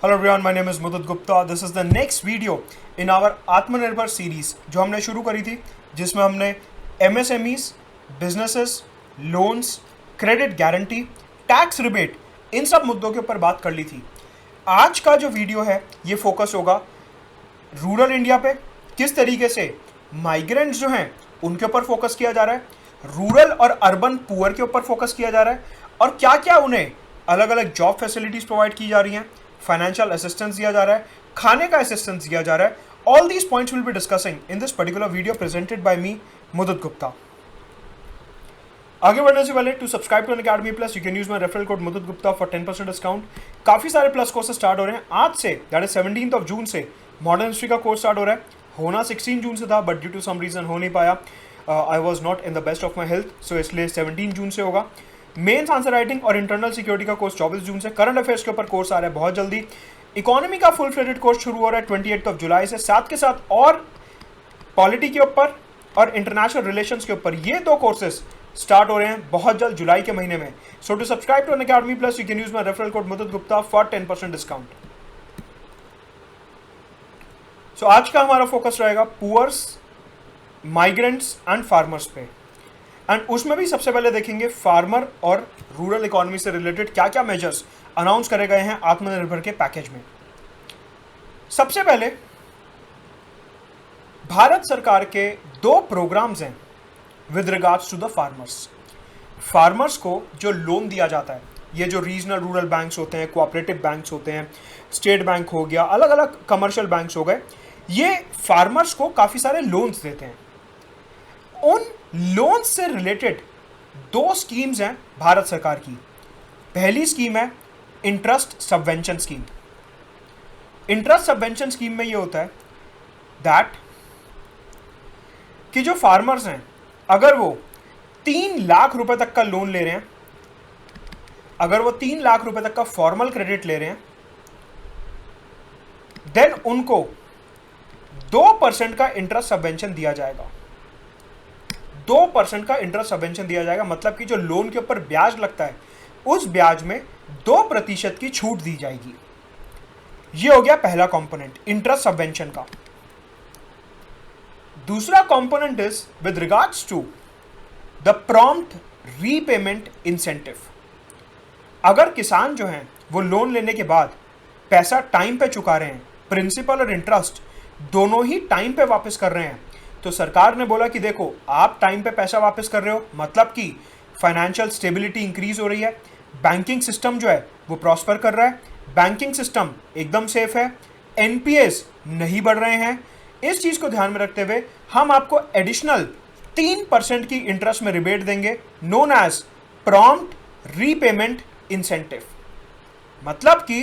Hello everyone, my name is Mudud Gupta. This is the next video in our Atmanirbhar series जो हमने शुरू करी थी, जिसमें हमने MSMEs, businesses, loans, credit guarantee, tax rebate, इन सब मुद्दों के ऊपर बात कर ली थी। आज का जो वीडियो है ये फोकस होगा रूरल इंडिया पे, किस तरीके से माइग्रेंट्स जो हैं उनके ऊपर फोकस किया जा रहा है, रूरल और अर्बन पुअर के ऊपर फोकस किया जा रहा है, और क्या क्या उन्हें अलग अलग जॉब फैसिलिटीज प्रोवाइड की जा रही हैं, फाइनेंशियल असिस्टेंस दिया जा रहा है, खाने का असिस्टेंस दिया जा रहा है। All these points will be discussing in this particular video presented by me Mudit Gupta. आगे बढ़ने से पहले to subscribe to Unacademy plus you can use my referral code Mudit Gupta for 10% discount. काफी सारे प्लस कोर्सेज स्टार्ट हो रहे हैं आज से, दैट इज 17 जून से मॉडर्न हिस्ट्री का कोर्स स्टार्ट हो रहा है। होना 16 जून से था but due to some reason हो नहीं पाया। I was not in the best of my health, so इसलिए 17 जून से होगा। मेन्स आंसर राइटिंग और इंटरनल सिक्योरिटी का कोर्स 24 जून से। करंट अफेयर्स के ऊपर कोर्स आ रहा है बहुत जल्दी। इकोनॉमी का फुल फ्लेजेड कोर्स शुरू हो रहा है 28 जुलाई से, साथ के साथ और पॉलिटी के ऊपर और इंटरनेशनल रिलेशंस के ऊपर ये दो कोर्सेज स्टार्ट हो रहे हैं बहुत जल्द जुलाई के महीने में। So to subscribe to Unacademy plus you can use my referral code Mudit Gupta for 10% discount. सो आज का हमारा फोकस रहेगा पुअर्स, माइग्रेंट्स एंड फार्मर्स पे, एंड उसमें भी सबसे पहले देखेंगे फार्मर और रूरल इकोनॉमी से रिलेटेड क्या क्या मेजर्स अनाउंस करे गए हैं आत्मनिर्भर के पैकेज में। सबसे पहले भारत सरकार के दो प्रोग्राम्स हैं with regards to the farmers. Farmers को जो लोन दिया जाता है, ये जो रीजनल रूरल बैंक्स होते हैं, कोऑपरेटिव बैंक्स होते हैं, स्टेट बैंक हो गया, अलग अलग कमर्शियल बैंक्स हो गए, ये फार्मर्स को काफी सारे लोन्स देते हैं। उन लोन्स से रिलेटेड दो स्कीम्स हैं भारत सरकार की। पहली स्कीम है interest subvention scheme. Interest subvention scheme में ये होता है दैट कि जो फार्मर्स हैं अगर वो 3 लाख रुपए तक का लोन ले रहे हैं, अगर वो 3 लाख रुपए तक का फॉर्मल क्रेडिट ले रहे हैं, देन उनको 2% का इंटरेस्ट सबवेंशन दिया जाएगा। 2% का इंटरेस्ट सबवेंशन दिया जाएगा, मतलब कि जो लोन के ऊपर ब्याज लगता है उस ब्याज में 2% की छूट दी जाएगी। यह हो गया पहला कंपोनेंट इंटरेस्ट सबवेंशन का। दूसरा component is with regards to the prompt repayment incentive. अगर किसान जो हैं वो लोन लेने के बाद पैसा टाइम पे चुका रहे हैं, प्रिंसिपल और इंटरेस्ट दोनों ही टाइम पे वापस कर रहे हैं, तो सरकार ने बोला कि देखो आप टाइम पे पैसा वापस कर रहे हो, मतलब कि फाइनेंशियल स्टेबिलिटी इंक्रीज हो रही है, बैंकिंग सिस्टम जो है वो प्रॉस्पर कर रहा है, बैंकिंग सिस्टम एकदम सेफ है, एनपीएस नहीं बढ़ रहे हैं। इस चीज को ध्यान में रखते हुए हम आपको एडिशनल 3% की इंटरेस्ट में रिबेट देंगे, known as prompt repayment incentive. मतलब कि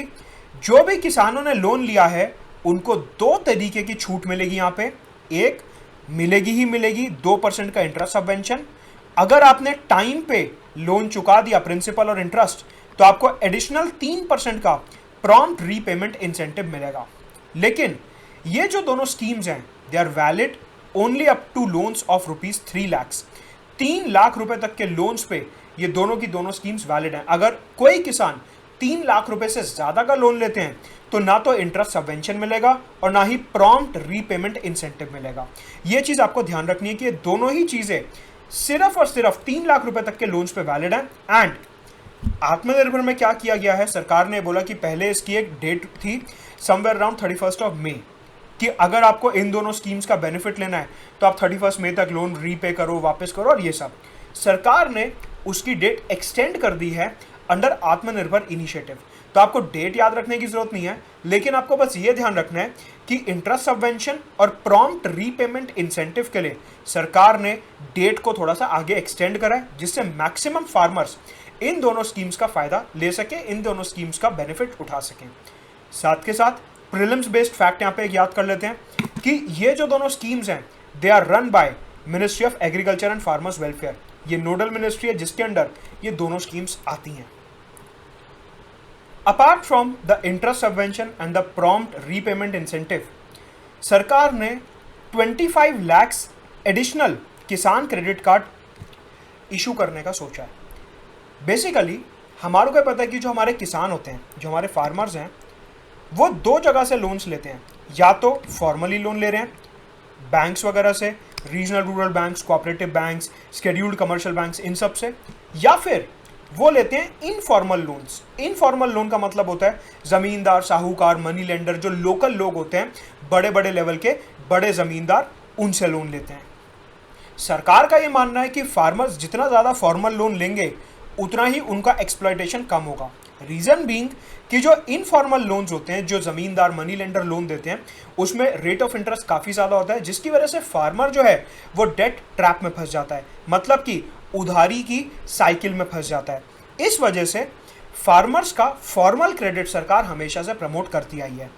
जो भी किसानों ने लोन लिया है उनको 2 तरीके की छूट मिलेगी। यहां पे एक मिलेगी ही मिलेगी 2% का इंटरेस्ट सबवेंशन। अगर आपने टाइम पे लोन चुका दिया प्रिंसिपल और इंटरेस्ट, तो आपको एडिशनल 3% का प्रॉम्प्ट रीपेमेंट इंसेंटिव मिलेगा। लेकिन ये जो दोनों स्कीम्स हैं they are valid only up to loans of ₹3 lakh. 3 lakh रुपए तक के लोन्स पे ये दोनों की दोनों स्कीम्स वैलिड हैं। अगर कोई किसान 3 लाख रुपए से ज्यादा का लोन लेते हैं तो ना तो इंटरेस्ट सबवेंशन मिलेगा और ना ही प्रॉम्प्ट रीपेमेंट इंसेंटिव मिलेगा। यह चीज आपको ध्यान रखनी है कि ये दोनों ही चीजें सिर्फ और सिर्फ 3 लाख रुपए तक के लोन्स पे वैलिड हैं। एंड आत्मनिर्भर में क्या किया गया है, सरकार ने बोला कि पहले इसकी एक डेट थी समवेयर अराउंड 31 मई कि अगर आपको इन दोनों स्कीम्स का बेनिफिट लेना है तो आप 31 मई तक लोन रीपे करो, वापस करो, और ये सब। सरकार ने उसकी डेट एक्सटेंड कर दी है अंडर आत्मनिर्भर इनिशिएटिव। तो आपको डेट याद रखने की जरूरत नहीं है, लेकिन आपको बस ये ध्यान रखना है कि इंटरेस्ट सबवेंशन और प्रॉम्प्ट रीपेमेंट इंसेंटिव के लिए सरकार ने डेट को थोड़ा सा आगे एक्सटेंड करा है, जिससे मैक्सिमम फार्मर्स इन दोनों स्कीम्स का फायदा ले सके, इन दोनों स्कीम्स का बेनिफिट उठा सकें। साथ के साथ प्रीलिम्स बेस्ड फैक्ट यहाँ पे एक याद कर लेते हैं कि ये जो दोनों स्कीम्स हैं they are run by ministry of agriculture and farmers welfare. ये नोडल मिनिस्ट्री है जिसके अंडर ये दोनों स्कीम्स आती हैं। Apart from the interest subvention and the prompt repayment incentive, सरकार ने 25 lakh additional Kisan credit card issue करने का सोचा है। बेसिकली हमारे को पता है कि जो हमारे किसान होते हैं, जो हमारे फार्मर्स हैं, वो दो जगह से लोन्स लेते हैं, या तो फॉर्मली लोन ले रहे हैं बैंक्स वगैरह से, regional rural banks, cooperative banks, scheduled commercial banks, इन सब से, या फिर वो लेते हैं इनफॉर्मल लोन्स। इनफॉर्मल लोन का मतलब होता है जमींदार, साहूकार, मनी लेंडर, जो लोकल लोग होते हैं, बड़े बड़े लेवल के बड़े जमींदार, उनसे लोन लेते हैं। सरकार का ये मानना है कि फार्मर्स जितना ज़्यादा फॉर्मल लोन लेंगे उतना ही उनका एक्सप्लॉयटेशन कम होगा। रीज़न बीइंग कि जो इनफॉर्मल लोन्स होते हैं, जो ज़मींदार, मनी लेंडर लोन देते हैं, उसमें रेट ऑफ इंटरेस्ट काफ़ी ज़्यादा होता है, जिसकी वजह से फार्मर जो है वो डेट ट्रैप में फंस जाता है, मतलब कि उधारी की साइकिल में फंस जाता है। इस वजह से फार्मर्स का फॉर्मल क्रेडिट सरकार हमेशा से प्रमोट करती आई है।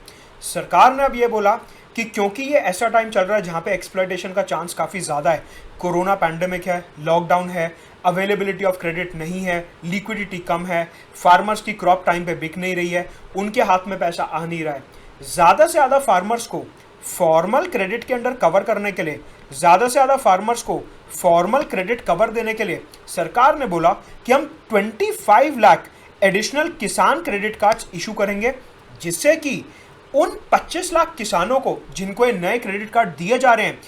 सरकार ने अब ये बोला कि क्योंकि ये ऐसा टाइम चल रहा है जहाँ पे एक्सप्लॉयटेशन का चांस काफ़ी ज़्यादा है, कोरोना पैंडेमिक है, लॉकडाउन है, अवेलेबिलिटी ऑफ क्रेडिट नहीं है, लिक्विडिटी कम है, फार्मर्स की क्रॉप टाइम पे बिक नहीं रही है, उनके हाथ में पैसा आ नहीं रहा है, ज़्यादा से ज़्यादा फार्मर्स को फॉर्मल क्रेडिट के अंडर कवर करने के लिए, ज़्यादा से ज़्यादा फार्मर्स को फॉर्मल क्रेडिट कवर देने के लिए सरकार ने बोला कि हम 25 lakh additional Kisan credit cards issue करेंगे, जिससे कि उन 25 लाख किसानों को जिनको ये नए क्रेडिट कार्ड दिए जा रहे हैं,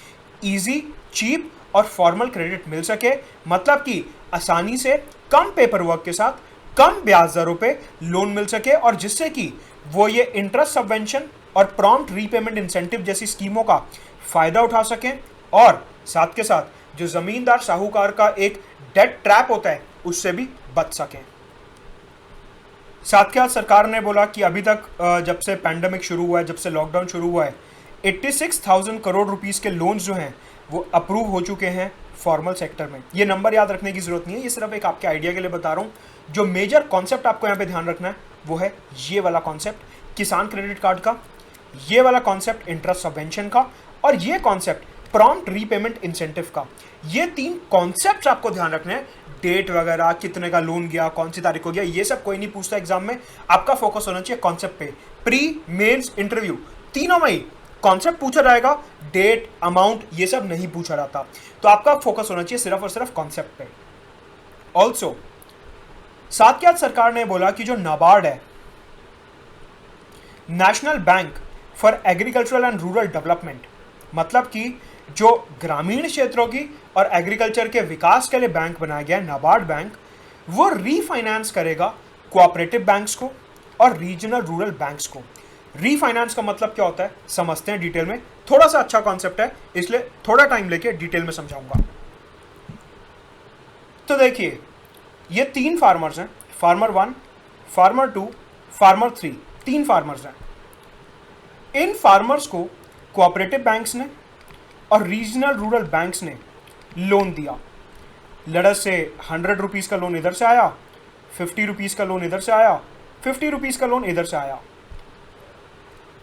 इजी, चीप और फॉर्मल क्रेडिट मिल सके, मतलब कि आसानी से कम पेपर वर्क के साथ कम ब्याज दरों पे लोन मिल सके, और जिससे कि वो ये इंटरेस्ट सबवेंशन और प्रॉम्प्ट रीपेमेंट इंसेंटिव जैसी स्कीमों का फायदा उठा सकें, और साथ के साथ जो जमींदार साहूकार का एक डेट ट्रैप होता है उससे भी बच सकें। साथ के साथ सरकार ने बोला कि अभी तक जब से पैंडेमिक शुरू हुआ है, जब से लॉकडाउन शुरू हुआ है, 86,000 करोड़ रुपीस के लोन्स जो हैं वो अप्रूव हो चुके हैं फॉर्मल सेक्टर में। ये नंबर याद रखने की जरूरत नहीं है, ये सिर्फ एक आपके आइडिया के लिए बता रहा हूँ। जो मेजर कॉन्सेप्ट आपको यहाँ पे ध्यान रखना है वो है ये वाला कॉन्सेप्ट किसान क्रेडिट कार्ड का, ये वाला कॉन्सेप्ट इंटरेस्ट सबवेंशन का, और ये कॉन्सेप्ट प्रॉम्प्ट रीपेमेंट इंसेंटिव का। ये 3 कॉन्सेप्ट आपको ध्यान रखने हैं। डेट वगैरह, कितने का लोन गया, कौन सी तारीख को गया, ये सब कोई नहीं पूछता एग्जाम में। आपका फोकस होना चाहिए कॉन्सेप्ट पे। प्री, मेंस, इंटरव्यू, तीनों में ही कॉन्सेप्ट पूछा जाएगा, डेट, अमाउंट ये सब नहीं पूछा जाता। तो आपका फोकस होना चाहिए सिर्फ और सिर्फ कॉन्सेप्ट पे। ऑल्सो साथ के साथ सरकार ने बोला कि जो नाबार्ड है, national bank for agricultural and rural development, मतलब कि जो ग्रामीण क्षेत्रों की और एग्रीकल्चर के विकास के लिए बैंक बनाया गया है नाबार्ड बैंक, वो रीफाइनेंस करेगा कोऑपरेटिव बैंक्स को और रीजनल रूरल बैंक्स को। रीफाइनेंस का मतलब क्या होता है समझते हैं डिटेल में। थोड़ा सा अच्छा कॉन्सेप्ट है, इसलिए थोड़ा टाइम लेके डिटेल में समझाऊंगा। तो देखिए, ये 3 फार्मर्स हैं, फार्मर 1, फार्मर 2, फार्मर 3, 3 फार्मर्स हैं। इन फार्मर्स को कोऑपरेटिव बैंक्स ने और रीजनल रूरल बैंक्स ने लोन दिया। लड़स से 100 रुपीज़ का लोन इधर से आया, 50 रुपीज़ का लोन इधर से आया, 50 रुपीज़ का लोन इधर से आया।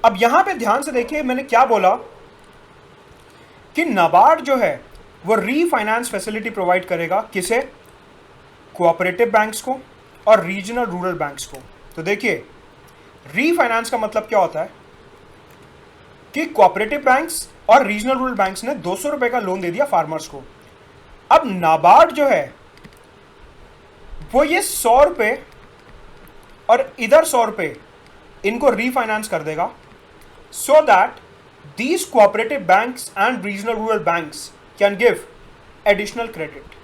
अब यहां पे ध्यान से देखिए, मैंने क्या बोला कि नाबार्ड जो है वो रीफाइनेंस फैसिलिटी प्रोवाइड करेगा, किसे? कोऑपरेटिव बैंक्स को और रीजनल रूरल बैंक्स को। तो देखिए, रीफाइनेंस का मतलब क्या होता है कि कोऑपरेटिव बैंक्स और रीजनल रूरल बैंक्स ने 200 रुपए का लोन दे दिया फार्मर्स को। अब नाबार्ड जो है वो ये 100 रुपए और इधर 100 रुपए इनको रीफाइनेंस कर देगा, so that these cooperative banks and regional rural banks can give additional credit।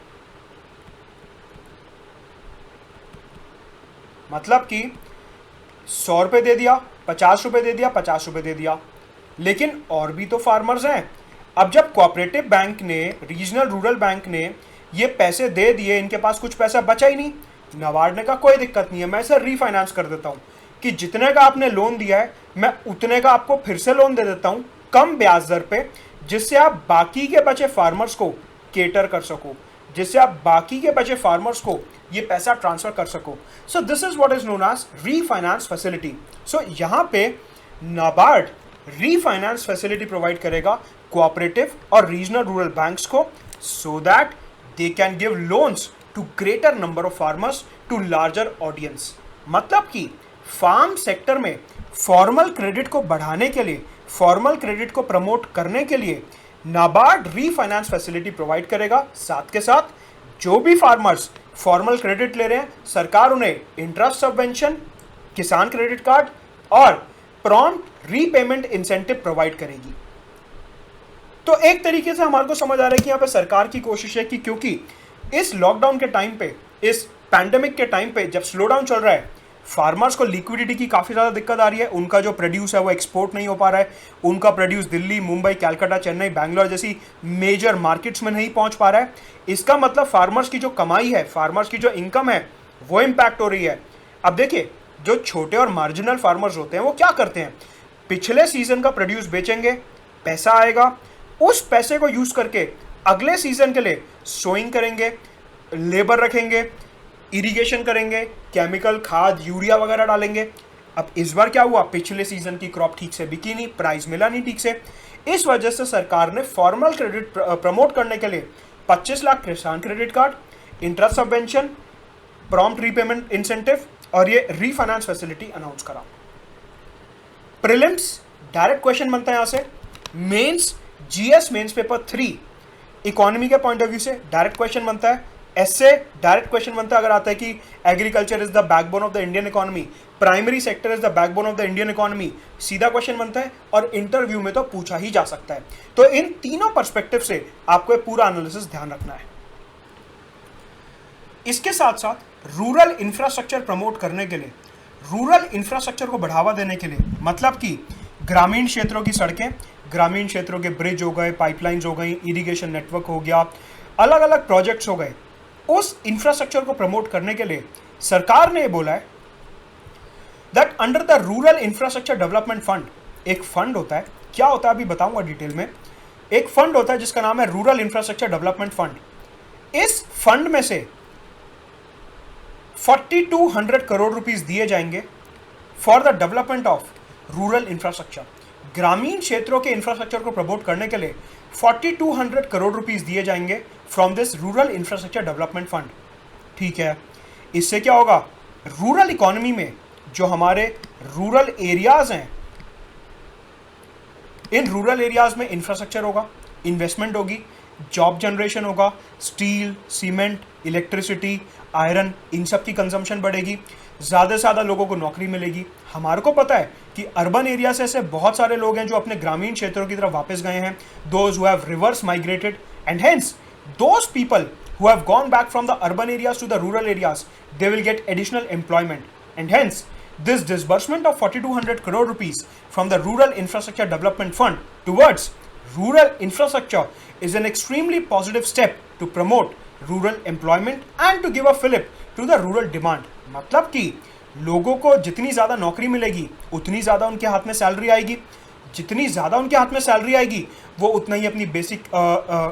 मतलब कि 100 रुपए दे दिया, 50 रुपए दे दिया, 50 रुपए दे दिया, लेकिन और भी तो फार्मर्स हैं। अब जब कोऑपरेटिव बैंक ने, रीजनल रूरल बैंक ने ये पैसे दे दिए, इनके पास कुछ पैसा बचा ही नहीं, नाबार्ड ने कहा कोई दिक्कत नहीं है, मैं इसे रीफाइनेंस कर देता हूँ कि जितने का आपने लोन दिया है मैं उतने का आपको फिर से लोन दे देता हूँ कम ब्याज दर पे, जिससे आप बाकी के बचे फार्मर्स को केटर कर सको, जिससे आप बाकी के बचे फार्मर्स को ये पैसा ट्रांसफर कर सको। So this is what is known as refinance facility. So यहाँ पे नाबार्ड रीफाइनेंस फैसिलिटी प्रोवाइड करेगा कोऑपरेटिव और रीजनल रूरल बैंक्स को, so that they can give loans to greater number of farmers to larger audience. मतलब कि farm sector में formal credit को बढ़ाने के लिए, फॉर्मल क्रेडिट को प्रमोट करने के लिए नाबार्ड रीफाइनेंस फैसिलिटी प्रोवाइड करेगा। साथ के साथ जो भी फार्मर्स फॉर्मल क्रेडिट ले रहे हैं, सरकार उन्हें इंटरेस्ट सबवेंशन, किसान क्रेडिट कार्ड और प्रॉम्प्ट रीपेमेंट इंसेंटिव प्रोवाइड करेगी। तो एक तरीके से हमारे को समझ आ रहा है कि यहाँ पे सरकार की कोशिश है कि क्योंकि इस लॉकडाउन के टाइम पे, इस पैंडेमिक के टाइम पे जब स्लो डाउन चल रहा है, फार्मर्स को लिक्विडिटी की काफ़ी ज़्यादा दिक्कत आ रही है, उनका जो प्रोड्यूस है वो एक्सपोर्ट नहीं हो पा रहा है, उनका प्रोड्यूस दिल्ली, मुंबई, कलकत्ता, चेन्नई, बैंगलोर जैसी मेजर मार्केट्स में नहीं पहुंच पा रहा है। इसका मतलब फार्मर्स की जो कमाई है, फार्मर्स की जो इनकम है, वो इम्पैक्ट हो रही है। अब देखिए, जो छोटे और मार्जिनल फार्मर्स होते हैं वो क्या करते हैं, पिछले सीजन का प्रोड्यूस बेचेंगे, पैसा आएगा, उस पैसे को यूज करके अगले सीजन के लिए सोइंग करेंगे, लेबर रखेंगे, इरिगेशन करेंगे, केमिकल, खाद, यूरिया वगैरह डालेंगे। अब इस बार क्या हुआ, पिछले सीजन की क्रॉप ठीक से बिकी नहीं, प्राइस मिला नहीं ठीक से, इस वजह से सरकार ने फॉर्मल क्रेडिट प्रमोट करने के लिए 25 lakh Kisan credit card, interest subvention, prompt repayment incentive और ये रीफाइनेंस फैसिलिटी अनाउंस करा। प्रीलिम्स डायरेक्ट क्वेश्चन बनता है यहां से, mains GS mains paper 3 economy के पॉइंट ऑफ व्यू से डायरेक्ट क्वेश्चन बनता है, ऐसे डायरेक्ट क्वेश्चन बनता है अगर आता है कि agriculture is the backbone of the Indian economy, primary sector is the backbone of the Indian economy, सीधा क्वेश्चन बनता है और इंटरव्यू में तो पूछा ही जा सकता है। तो इन तीनों पर्सपेक्टिव से आपको पूरा एनालिसिस ध्यान रखना है। इसके साथ साथ रूरल इंफ्रास्ट्रक्चर प्रमोट करने के लिए, रूरल इंफ्रास्ट्रक्चर को बढ़ावा देने के लिए, मतलब कि ग्रामीण क्षेत्रों की सड़कें, ग्रामीण क्षेत्रों के ब्रिज हो गए, पाइपलाइंस हो गई, इरिगेशन नेटवर्क हो गया, अलग अलग प्रोजेक्ट्स हो गए, उस इंफ्रास्ट्रक्चर को प्रमोट करने के लिए सरकार ने ये बोला है that under the rural infrastructure development fund, एक फंड होता है, क्या होता है अभी बताऊंगा डिटेल में, एक फंड होता है जिसका नाम है रूरल इंफ्रास्ट्रक्चर डेवलपमेंट फंड। इस फंड में से 4200 करोड़ रुपीस दिए जाएंगे for the development of rural infrastructure. ग्रामीण क्षेत्रों के इंफ्रास्ट्रक्चर को प्रमोट करने के लिए 4200 करोड़ रुपीस दिए जाएंगे from this rural infrastructure development fund. ठीक है, इससे क्या होगा, रूरल इकोनॉमी में जो हमारे रूरल एरियाज हैं, इन रूरल एरियाज में इंफ्रास्ट्रक्चर होगा, इन्वेस्टमेंट होगी, जॉब जनरेशन होगा, स्टील, सीमेंट, इलेक्ट्रिसिटी, आयरन, इन सब की कंजम्पशन बढ़ेगी, ज़्यादा से ज़्यादा लोगों को नौकरी मिलेगी। हमारे को पता है कि अर्बन एरिया से ऐसे बहुत सारे लोग हैं जो अपने ग्रामीण क्षेत्रों की तरफ वापस गए हैं, those who have reverse migrated, and hence those people who have gone back from the urban areas to the rural areas, they will get additional employment, and hence this disbursement of 4200 crore rupees from the rural infrastructure development fund towards rural infrastructure is an extremely positive step to promote rural employment and to give a fillip to the rural demand। मतलब कि लोगों को जितनी ज़्यादा नौकरी मिलेगी उतनी ज़्यादा उनके हाथ में सैलरी आएगी, जितनी ज़्यादा उनके हाथ में सैलरी आएगी वो उतना ही अपनी बेसिक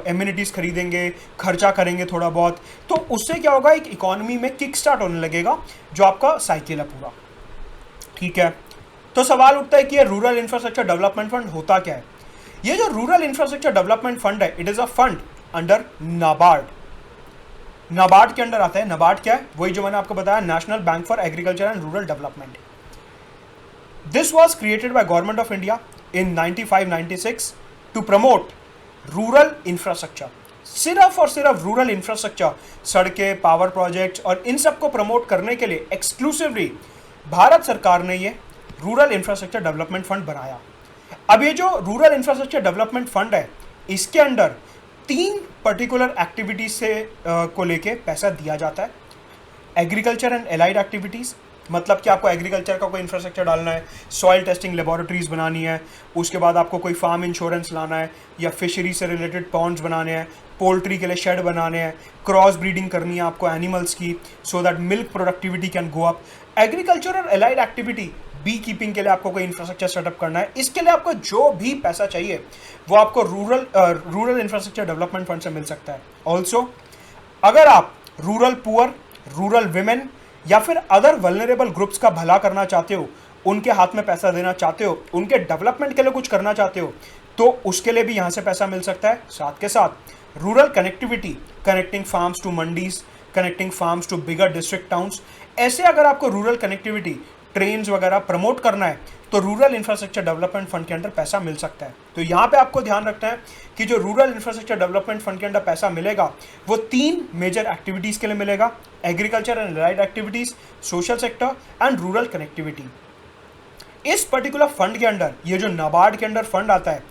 एमिनिटीज़ खरीदेंगे, खर्चा करेंगे थोड़ा बहुत, तो उससे क्या होगा, एक इकोनॉमी में किक स्टार्ट होने लगेगा जो आपका साइकिल है पूरा। ठीक है, तो सवाल उठता है कि ये रूरल इंफ्रास्ट्रक्चर डेवलपमेंट फंड होता क्या है। ये जो रूरल इंफ्रास्ट्रक्चर डेवलपमेंट फंड है, it is a fund under NABARD. NABARD के अंडर आता है। नाबार्ड क्या है, वही जो मैंने आपको बताया, national bank for agriculture and rural development. This was created by government of India in 95-96 to promote rural infrastructure। सिर्फ और सिर्फ रूरल इंफ्रास्ट्रक्चर, सड़कें, पावर प्रोजेक्ट्स और इन सब को प्रमोट करने के लिए एक्सक्लूसिवली भारत सरकार ने ये रूरल इंफ्रास्ट्रक्चर डेवलपमेंट फंड बनाया। अब ये जो रूरल इंफ्रास्ट्रक्चर डेवलपमेंट फंड है, इसके अंडर 3 पर्टिकुलर एक्टिविटीज से को लेके पैसा दिया जाता है। एग्रीकल्चर एंड एलाइड एक्टिविटीज़, मतलब कि आपको एग्रीकल्चर का कोई इंफ्रास्ट्रक्चर डालना है, सॉइल टेस्टिंग लेबोरेटरीज बनानी है, उसके बाद आपको कोई फार्म इंश्योरेंस लाना है, या फिशरी से रिलेटेड पॉन्ड्स बनाने हैं, पोल्ट्री के लिए शेड बनाने हैं, क्रॉस ब्रीडिंग करनी है आपको एनिमल्स की, so that milk productivity can go up. Agriculture और एलाइड एक्टिविटी, बी कीपिंग के लिए आपको कोई इंफ्रास्ट्रक्चर सेटअप करना है, इसके लिए आपको जो भी पैसा चाहिए वो आपको रूरल इंफ्रास्ट्रक्चर डेवलपमेंट फंड से मिल सकता है। ऑल्सो अगर आप रूरल पुअर, रूरल विमेन या फिर अदर वल्नरेबल ग्रुप्स का भला करना चाहते हो, उनके हाथ में पैसा देना चाहते हो, उनके डेवलपमेंट के लिए कुछ करना चाहते हो, तो उसके लिए भी यहाँ से पैसा मिल सकता है। साथ के साथ rural connectivity, connecting farms to mandis, connecting farms to bigger district towns, ऐसे अगर आपको रूरल कनेक्टिविटी, ट्रेन्स वगैरह प्रमोट करना है तो रूरल इंफ्रास्ट्रक्चर डेवलपमेंट फंड के अंदर पैसा मिल सकता है। तो यहाँ पे आपको ध्यान रखना है कि जो रूरल इंफ्रास्ट्रक्चर डेवलपमेंट फंड के अंदर पैसा मिलेगा वो 3 मेजर एक्टिविटीज़ के लिए मिलेगा, agriculture and allied activities, social sector and rural connectivity. इस पर्टिकुलर फंड के अंडर, ये जो नाबार्ड के अंडर फंड आता है,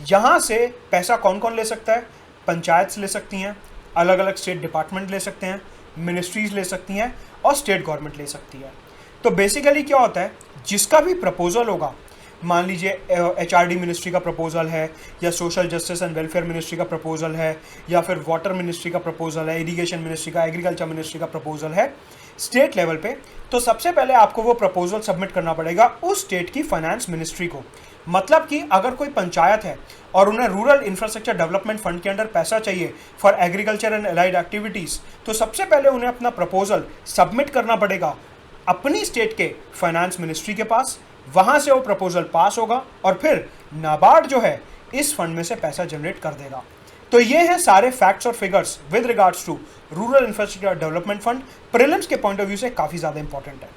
यहाँ से पैसा कौन कौन ले सकता है? पंचायत ले सकती हैं, अलग अलग स्टेट डिपार्टमेंट ले सकते हैं, मिनिस्ट्रीज ले सकती हैं और स्टेट गवर्नमेंट ले सकती है। तो बेसिकली क्या होता है, जिसका भी प्रपोजल होगा, मान लीजिए HRD मिनिस्ट्री का प्रपोजल है, या social justice and welfare ministry का प्रपोजल है, या फिर वाटर मिनिस्ट्री का प्रपोजल है, इरिगेशन मिनिस्ट्री का, एग्रीकल्चर मिनिस्ट्री का प्रपोजल है स्टेट लेवल पे, तो सबसे पहले आपको वो प्रपोजल सबमिट करना पड़ेगा उस स्टेट की फाइनेंस मिनिस्ट्री को। मतलब कि अगर कोई पंचायत है और उन्हें रूरल इंफ्रास्ट्रक्चर डेवलपमेंट फंड के अंडर पैसा चाहिए for agriculture and allied activities, तो सबसे पहले उन्हें अपना प्रपोजल सबमिट करना पड़ेगा अपनी स्टेट के फाइनेंस मिनिस्ट्री के पास। वहाँ से वो प्रपोजल पास होगा और फिर नाबार्ड जो है इस फंड में से पैसा जनरेट कर देगा। तो ये हैं सारे फैक्ट्स और figures with regards to rural infrastructure development fund. Prelims के पॉइंट ऑफ व्यू से काफ़ी ज़्यादा इंपॉर्टेंट है।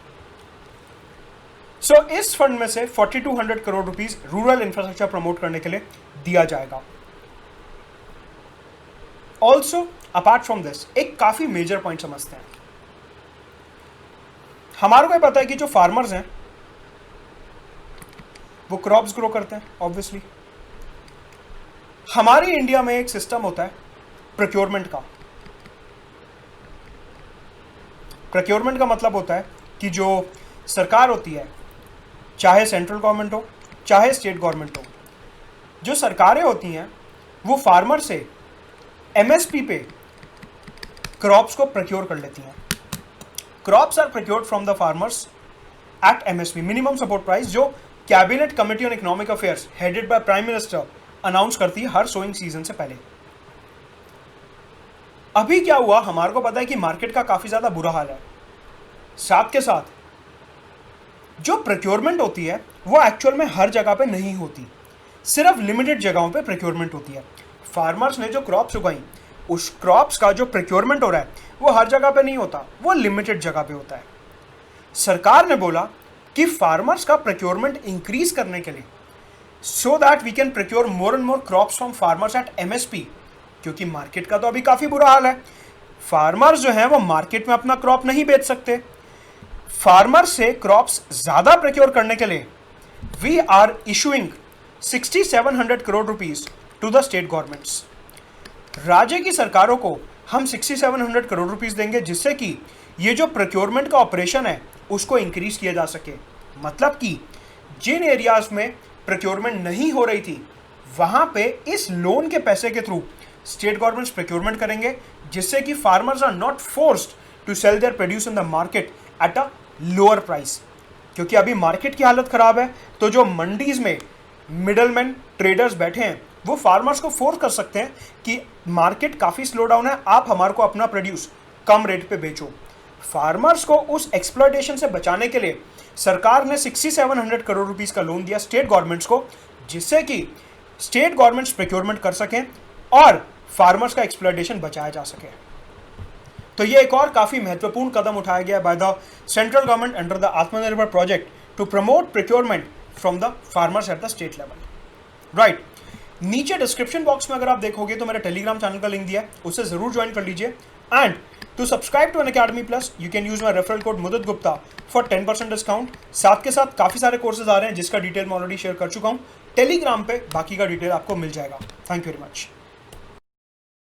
सो इस फंड में से 4200 crore rupees rural infrastructure promote करने के लिए दिया जाएगा। ऑल्सो अपार्ट फ्रॉम दिस एक काफ़ी मेजर पॉइंट समझते हैं। हमारे को पता है कि जो फार्मर्स हैं वो क्रॉप्स ग्रो करते हैं ऑब्वियसली। हमारे इंडिया में एक सिस्टम होता है प्रोक्योरमेंट का। प्रोक्योरमेंट का मतलब होता है कि जो सरकार होती है, चाहे सेंट्रल गवर्नमेंट हो चाहे स्टेट गवर्नमेंट हो, जो सरकारें होती हैं वो फार्मर से MSP पे क्रॉप्स को प्रोक्योर कर लेती हैं। Crops are procured from the farmers at MSP, minimum support price, जो cabinet committee on economic affairs headed by prime minister announce करती है हर सोइंग सीजन से पहले। अभी क्या हुआ, हमारे को पता है कि मार्केट का काफी ज्यादा बुरा हाल है। साथ के साथ जो प्रोक्योरमेंट होती है वो एक्चुअल में हर जगह पे नहीं होती, सिर्फ लिमिटेड जगहों पे प्रोक्योरमेंट होती है। फार्मर्स ने जो क्रॉप्स उगाई, उस क्रॉप्स का जो प्रोक्योरमेंट हो रहा है वो हर जगह पे नहीं होता, वो लिमिटेड जगह पे होता है। सरकार ने बोला कि फार्मर्स का प्रोक्योरमेंट इंक्रीज करने के लिए, so that we can procure more and more crops from farmers at MSP, क्योंकि मार्केट का तो अभी काफी बुरा हाल है। फार्मर्स जो हैं वो मार्केट में अपना क्रॉप नहीं बेच सकते। फार्मर्स से क्रॉप्स ज्यादा प्रोक्योर करने के लिए we are issuing 6700 crore rupees to the state governments. राज्य की सरकारों को हम 6700 करोड़ रुपीस देंगे, जिससे कि ये जो प्रोक्योरमेंट का ऑपरेशन है उसको इंक्रीज किया जा सके। मतलब कि जिन एरियाज में प्रोक्योरमेंट नहीं हो रही थी वहां पे इस लोन के पैसे के थ्रू स्टेट गवर्नमेंट्स प्रोक्योरमेंट करेंगे, जिससे कि farmers are not forced to sell their produce in the market at a lower price. क्योंकि अभी मार्केट की हालत खराब है, तो जो मंडीज में मिडलमैन ट्रेडर्स बैठे हैं वो फार्मर्स को फोर्स कर सकते हैं कि मार्केट काफ़ी स्लो डाउन है, आप हमारे को अपना प्रोड्यूस कम रेट पे बेचो। फार्मर्स को उस एक्सप्लॉयटेशन से बचाने के लिए सरकार ने 6700 करोड़ रुपीस का लोन दिया स्टेट गवर्नमेंट्स को, जिससे कि स्टेट गवर्नमेंट्स प्रोक्योरमेंट कर सकें और फार्मर्स का एक्सप्लॉयटेशन बचाया जा सके। तो ये एक और काफ़ी महत्वपूर्ण कदम उठाया गया by the central government under the Atmanirbhar project to promote procurement from the farmers at the state level. Right, नीचे डिस्क्रिप्शन बॉक्स में अगर आप देखोगे तो मेरे टेलीग्राम चैनल का लिंक दिया है, उससे जरूर ज्वाइन कर लीजिए। And to subscribe to Unacademy plus you can use my referral code Mudit Gupta for 10% discount. साथ के साथ काफ़ी सारे कोर्सेज आ रहे हैं जिसका डिटेल मैं ऑलरेडी शेयर कर चुका हूँ। टेलीग्राम पे बाकी का डिटेल आपको मिल जाएगा। Thank you very much.